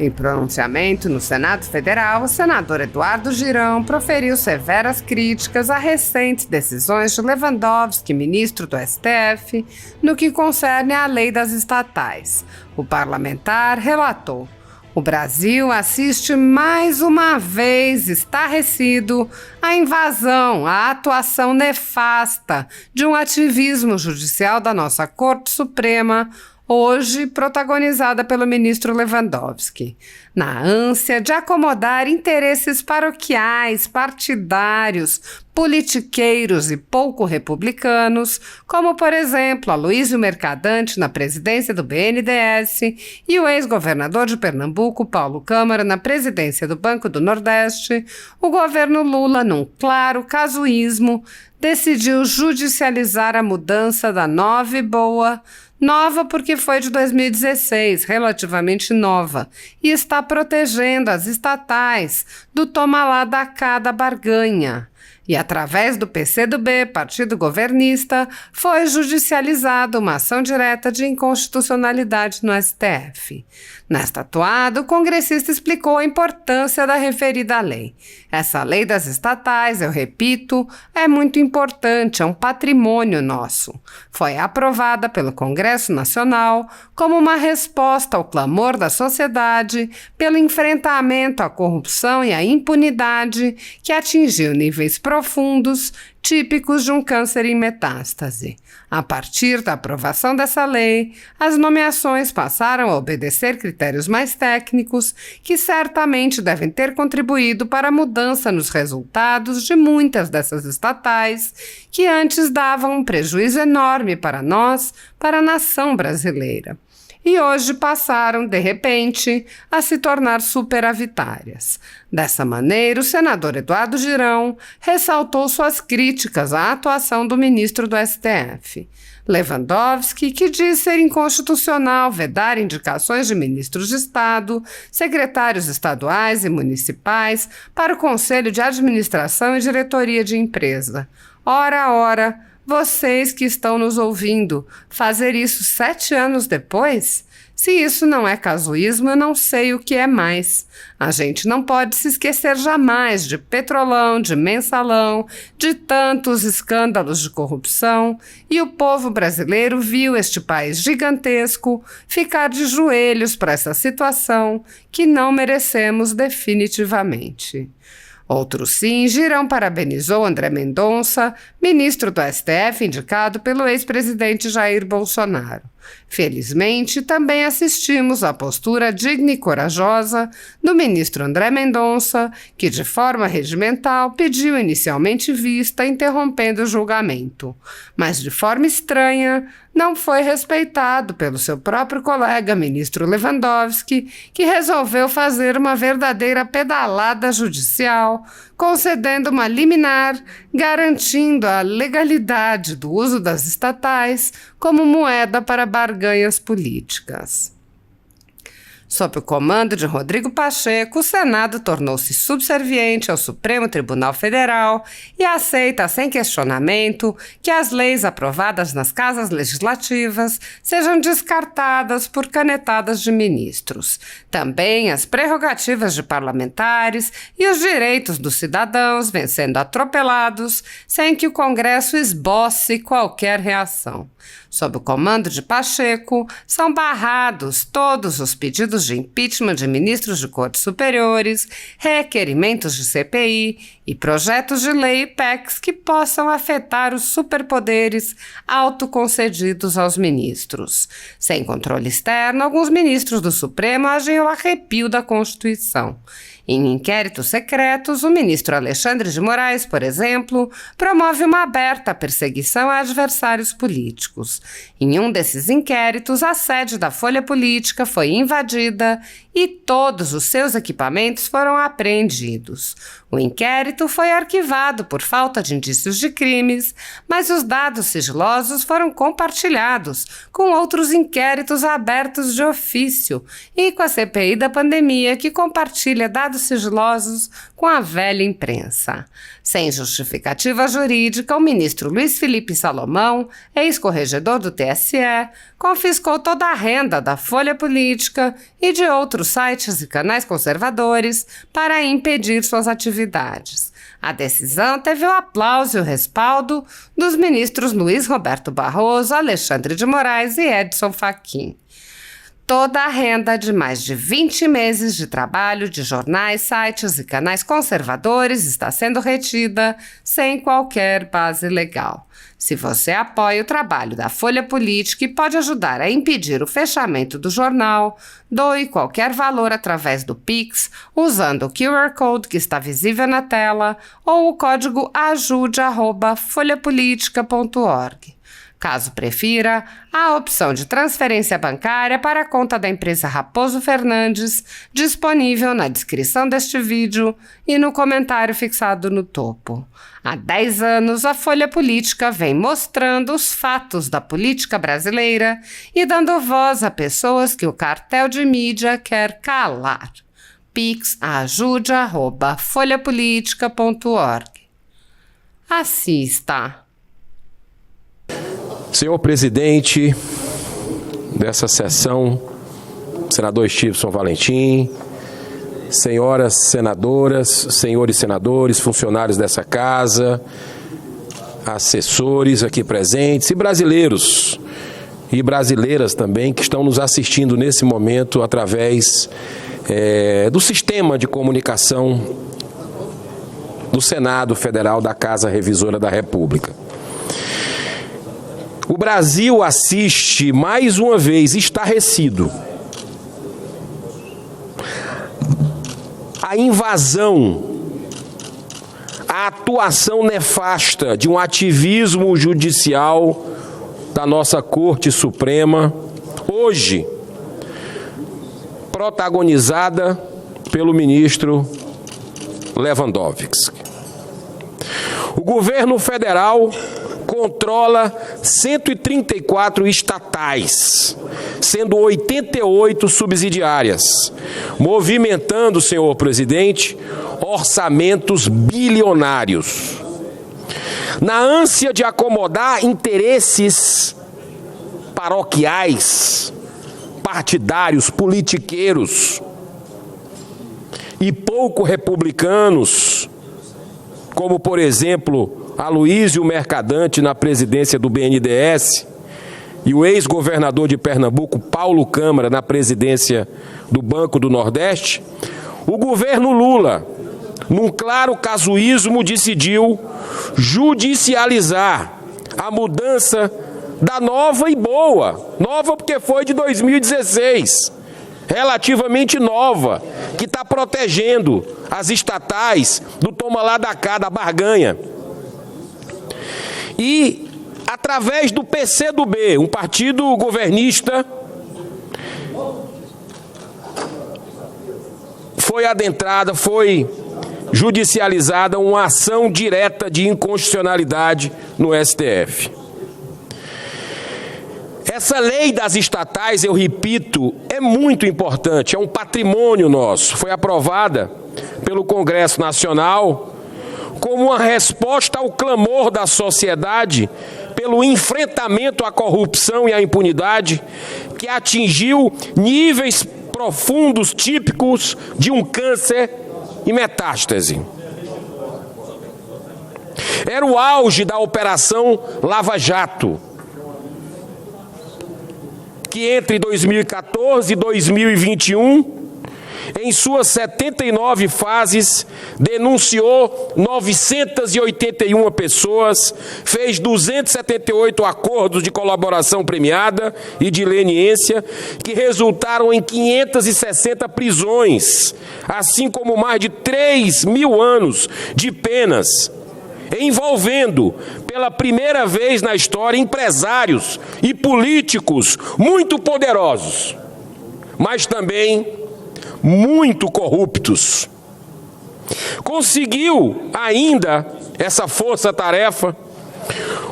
Em pronunciamento no Senado Federal, o senador Eduardo Girão proferiu severas críticas a recentes decisões de Lewandowski, ministro do STF, no que concerne à lei das estatais. O parlamentar relatou: o Brasil assiste mais uma vez estarrecido à invasão, à atuação nefasta de um ativismo judicial da nossa Corte Suprema, hoje protagonizada pelo ministro Lewandowski, na ânsia de acomodar interesses paroquiais, partidários, politiqueiros e pouco republicanos, como, por exemplo, Aloysio Mercadante na presidência do BNDES e o ex-governador de Pernambuco, Paulo Câmara, na presidência do Banco do Nordeste, o governo Lula, num claro casuísmo, decidiu judicializar a mudança da nova e boa. Nova porque foi de 2016, relativamente nova, e está protegendo as estatais do toma lá da cá da barganha. E através do PCdoB, partido governista, foi judicializada uma ação direta de inconstitucionalidade no STF. Nesta atuada, o congressista explicou a importância da referida lei. Essa lei das estatais, eu repito, é muito importante, é um patrimônio nosso. Foi aprovada pelo Congresso Nacional como uma resposta ao clamor da sociedade pelo enfrentamento à corrupção e à impunidade que atingiu níveis profundos, típicos de um câncer em metástase. A partir da aprovação dessa lei, as nomeações passaram a obedecer critérios mais técnicos que certamente devem ter contribuído para a mudança nos resultados de muitas dessas estatais que antes davam um prejuízo enorme para nós, para a nação brasileira. E hoje passaram, de repente, a se tornar superavitárias. Dessa maneira, o senador Eduardo Girão ressaltou suas críticas à atuação do ministro do STF. Lewandowski, que diz ser inconstitucional vedar indicações de ministros de Estado, secretários estaduais e municipais para o Conselho de Administração e Diretoria de Empresa. Ora, vocês que estão nos ouvindo, fazer isso 7 anos depois? Se isso não é casuísmo, eu não sei o que é mais. A gente não pode se esquecer jamais de Petrolão, de Mensalão, de tantos escândalos de corrupção, e o povo brasileiro viu este país gigantesco ficar de joelhos para essa situação que não merecemos definitivamente. Outro sim, Girão parabenizou André Mendonça, ministro do STF indicado pelo ex-presidente Jair Bolsonaro. Felizmente, também assistimos à postura digna e corajosa do ministro André Mendonça, que de forma regimental pediu inicialmente vista, interrompendo o julgamento. Mas de forma estranha, não foi respeitado pelo seu próprio colega, ministro Lewandowski, que resolveu fazer uma verdadeira pedalada judicial, concedendo uma liminar, garantindo a legalidade do uso das estatais como moeda para barganhas políticas. Sob o comando de Rodrigo Pacheco, o Senado tornou-se subserviente ao Supremo Tribunal Federal e aceita sem questionamento que as leis aprovadas nas casas legislativas sejam descartadas por canetadas de ministros. Também as prerrogativas de parlamentares e os direitos dos cidadãos vêm sendo atropelados sem que o Congresso esboce qualquer reação. Sob o comando de Pacheco, são barrados todos os pedidos de impeachment de ministros de cortes superiores, requerimentos de CPI e projetos de lei e PECs que possam afetar os superpoderes autoconcedidos aos ministros. Sem controle externo, alguns ministros do Supremo agem ao arrepio da Constituição. Em inquéritos secretos, o ministro Alexandre de Moraes, por exemplo, promove uma aberta perseguição a adversários políticos. Em um desses inquéritos, a sede da Folha Política foi invadida e todos os seus equipamentos foram apreendidos. O inquérito foi arquivado por falta de indícios de crimes, mas os dados sigilosos foram compartilhados com outros inquéritos abertos de ofício e com a CPI da pandemia, que compartilha dados sigilosos com a velha imprensa. Sem justificativa jurídica, o ministro Luiz Felipe Salomão, ex-corregedor do TSE, confiscou toda a renda da Folha Política e de outros sites e canais conservadores para impedir suas atividades. A decisão teve o aplauso e o respaldo dos ministros Luiz Roberto Barroso, Alexandre de Moraes e Edson Fachin. Toda a renda de mais de 20 meses de trabalho de jornais, sites e canais conservadores está sendo retida sem qualquer base legal. Se você apoia o trabalho da Folha Política e pode ajudar a impedir o fechamento do jornal, doe qualquer valor através do Pix, usando o QR Code que está visível na tela ou o código ajude@folhapolitica.org. Caso prefira, há a opção de transferência bancária para a conta da empresa Raposo Fernandes, disponível na descrição deste vídeo e no comentário fixado no topo. Há 10 anos, a Folha Política vem mostrando os fatos da política brasileira e dando voz a pessoas que o cartel de mídia quer calar. Pix ajude@folhapolitica.org. Assista. Senhor presidente dessa sessão, senador Stevenson Valentim, senhoras senadoras, senhores senadores, funcionários dessa casa, assessores aqui presentes e brasileiros e brasileiras também que estão nos assistindo nesse momento através do sistema de comunicação do Senado Federal da Casa Revisora da República. O Brasil assiste, mais uma vez, estarrecido, a invasão, a atuação nefasta de um ativismo judicial da nossa Corte Suprema, hoje, protagonizada pelo ministro Lewandowski. O governo federal controla 134 estatais, sendo 88 subsidiárias, movimentando, senhor presidente, orçamentos bilionários. Na ânsia de acomodar interesses paroquiais, partidários, politiqueiros e pouco republicanos, como, por exemplo, Aloysio Mercadante na presidência do BNDES e o ex-governador de Pernambuco, Paulo Câmara, na presidência do Banco do Nordeste, o governo Lula, num claro casuísmo, decidiu judicializar a mudança da nova e boa, nova porque foi de 2016, relativamente nova, que está protegendo as estatais do toma lá da cá, da barganha. E, através do PCdoB, um partido governista, foi adentrada, foi judicializada uma ação direta de inconstitucionalidade no STF. Essa lei das estatais, eu repito, é muito importante, é um patrimônio nosso. Foi aprovada pelo Congresso Nacional como uma resposta ao clamor da sociedade pelo enfrentamento à corrupção e à impunidade, que atingiu níveis profundos típicos de um câncer e metástase. Era o auge da Operação Lava Jato, que entre 2014 e 2021, em suas 79 fases, denunciou 981 pessoas, fez 278 acordos de colaboração premiada e de leniência, que resultaram em 560 prisões, assim como mais de 3.000 anos de penas, envolvendo, pela primeira vez na história, empresários e políticos muito poderosos, mas também muito corruptos. Conseguiu ainda essa força-tarefa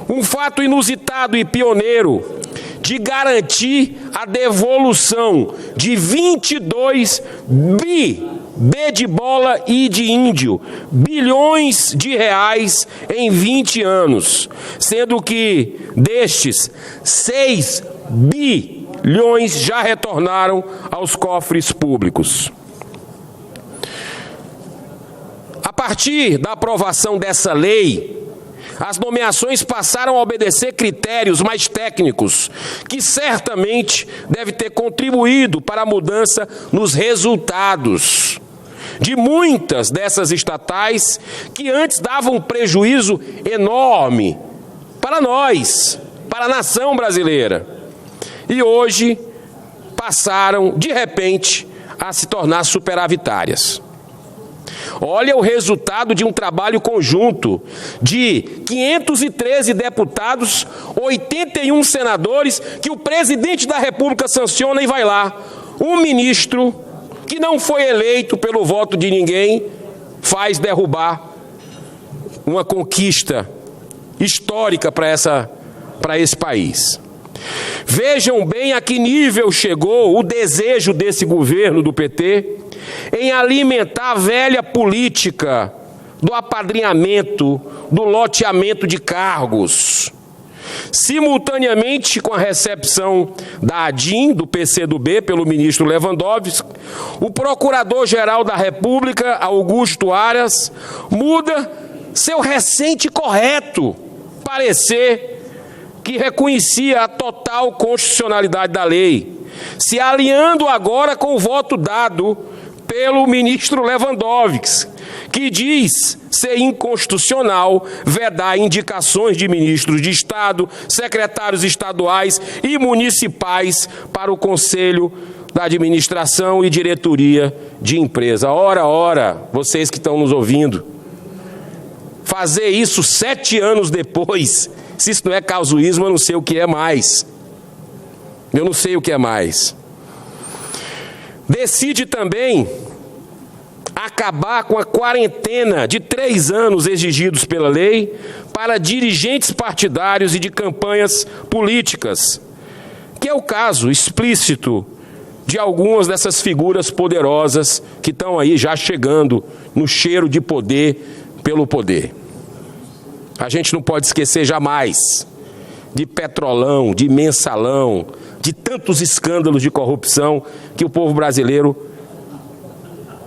um fato inusitado e pioneiro de garantir a devolução de 22 B de bola e de índio, bilhões de reais em 20 anos, sendo que destes 6 bilhões já retornaram aos cofres públicos. A partir da aprovação dessa lei, as nomeações passaram a obedecer critérios mais técnicos, que certamente deve ter contribuído para a mudança nos resultados de muitas dessas estatais que antes davam um prejuízo enorme para nós, para a nação brasileira. E hoje passaram, de repente, a se tornar superavitárias. Olha o resultado de um trabalho conjunto de 513 deputados, 81 senadores, que o presidente da República sanciona e vai lá. Um ministro que não foi eleito pelo voto de ninguém faz derrubar uma conquista histórica para esse país. Vejam bem a que nível chegou o desejo desse governo do PT em alimentar a velha política do apadrinhamento, do loteamento de cargos. Simultaneamente com a recepção da ADIM, do PCdoB, pelo ministro Lewandowski, o Procurador-Geral da República, Augusto Aras, muda seu recente correto parecer que reconhecia a total constitucionalidade da lei, se alinhando agora com o voto dado pelo ministro Lewandowski, que diz ser inconstitucional vedar indicações de ministros de Estado, secretários estaduais e municipais para o Conselho da Administração e Diretoria de Empresa. Ora, vocês que estão nos ouvindo, fazer isso 7 anos depois, se isso não é casuísmo, eu não sei o que é mais. Eu não sei o que é mais. Decide também acabar com a quarentena de 3 anos exigidos pela lei para dirigentes partidários e de campanhas políticas, que é o caso explícito de algumas dessas figuras poderosas que estão aí já chegando no cheiro de poder pelo poder. A gente não pode esquecer jamais de Petrolão, de Mensalão, de tantos escândalos de corrupção que o povo brasileiro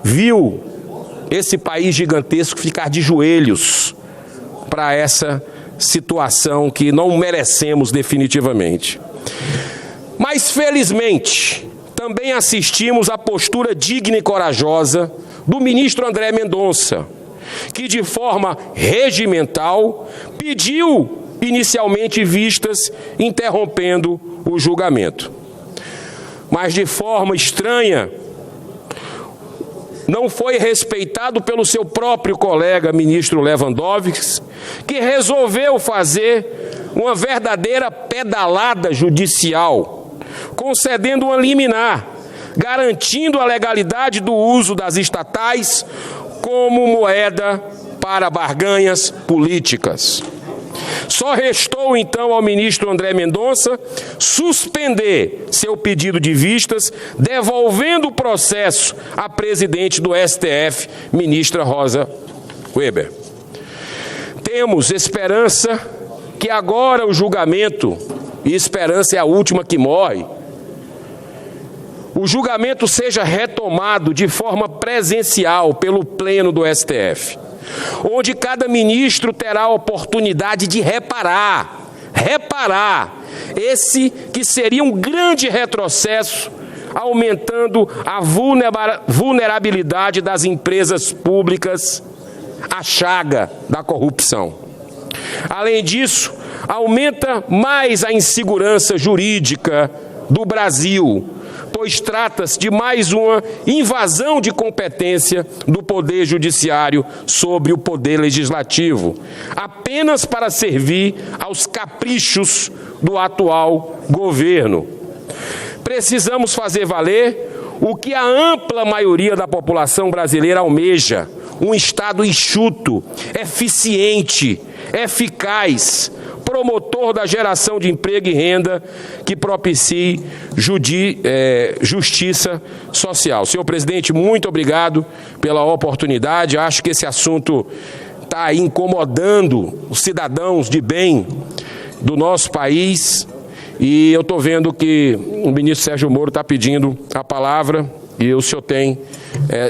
viu esse país gigantesco ficar de joelhos para essa situação que não merecemos definitivamente. Mas, felizmente, também assistimos à postura digna e corajosa do ministro André Mendonça, que de forma regimental pediu inicialmente vistas, interrompendo o julgamento. Mas de forma estranha, não foi respeitado pelo seu próprio colega, ministro Lewandowski, que resolveu fazer uma verdadeira pedalada judicial, concedendo uma liminar, garantindo a legalidade do uso das estatais como moeda para barganhas políticas. Só restou, então, ao ministro André Mendonça suspender seu pedido de vistas, devolvendo o processo à presidente do STF, ministra Rosa Weber. Temos esperança que agora o julgamento, e esperança é a última que morre, o julgamento seja retomado de forma presencial pelo Pleno do STF, onde cada ministro terá a oportunidade de reparar esse que seria um grande retrocesso, aumentando a vulnerabilidade das empresas públicas, a chaga da corrupção. Além disso, aumenta mais a insegurança jurídica do Brasil, pois trata-se de mais uma invasão de competência do Poder Judiciário sobre o Poder Legislativo, apenas para servir aos caprichos do atual governo. Precisamos fazer valer o que a ampla maioria da população brasileira almeja: um Estado enxuto, eficiente, eficaz, promotor da geração de emprego e renda que propicie justiça social. Senhor presidente, muito obrigado pela oportunidade. Acho que esse assunto está incomodando os cidadãos de bem do nosso país E eu estou vendo que o ministro Sérgio Moro está pedindo a palavra e o senhor tem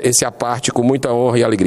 esse aparte com muita honra e alegria.